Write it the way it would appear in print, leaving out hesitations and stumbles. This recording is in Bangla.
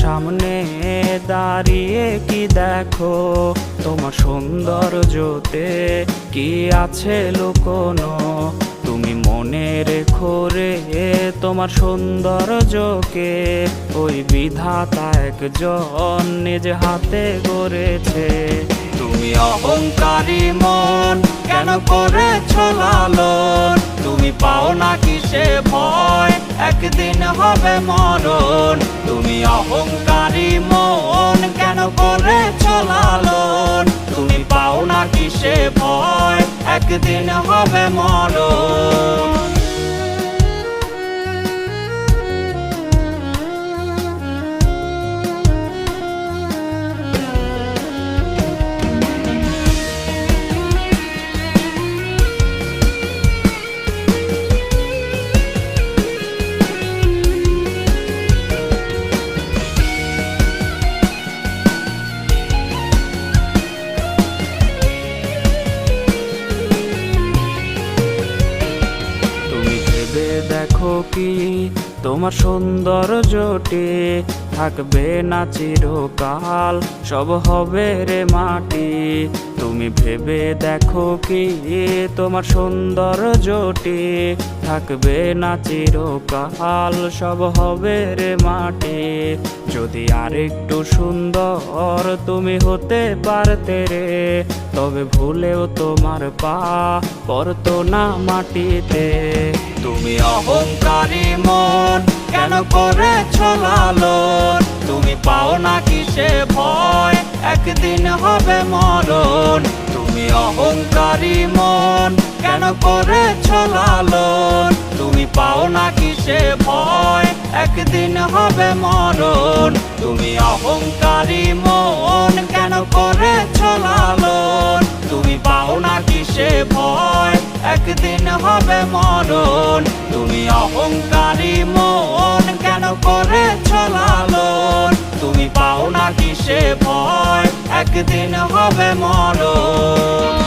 সামনে দাঁড়িয়ে কি দেখো, তোমার সৌন্দর্যতে কি আছে লুকোনো। তুমি মনে রেখো রে তোমার সৌন্দর্যকে, ওই বিধাতা একজন নিজ হাতে গড়েছে। তুমি অহংকারী মন কেন করেছ লালন, তুমি পাও না কিসে ভয় একদিন হবে মরণ। তুমি অহংকারী মন কেন করেছ লালন, তুমি পাও না কিসে ভয় একদিন হবে মরণ। দেখো কি তোমার সৌন্দর্যটি থাকবে না চিরকাল, সব হবে রে মাটি। তুমি ভেবে দেখো কি তোমার সৌন্দর্যটি থাকবে না চিরকাল, সব হবে রে মাটি। যদি আরেকটু সুন্দর তুমি হতে পারতে রে, তবে ভুলেও তোমার পা পড়তো না মাটিতে। তুমি অহংকারী মন কেন করেছ লালন, তুমি পাও না কিসে ভয় একদিন হবে মরণ। তুমি অহংকারী মন কেন করেছ লালন, তুমি পাও না কিসে ভয় একদিন হবে মরণ। তুমি অহংকারী মন কেন করেছ লালন, তুমি পাও না কিসে ভয় একদিন হবে মরণ। তুমি অহংকারী মন কেন করেছ লালন, তুমি পাও না কিসে ভয় একদিন হবে মরণ।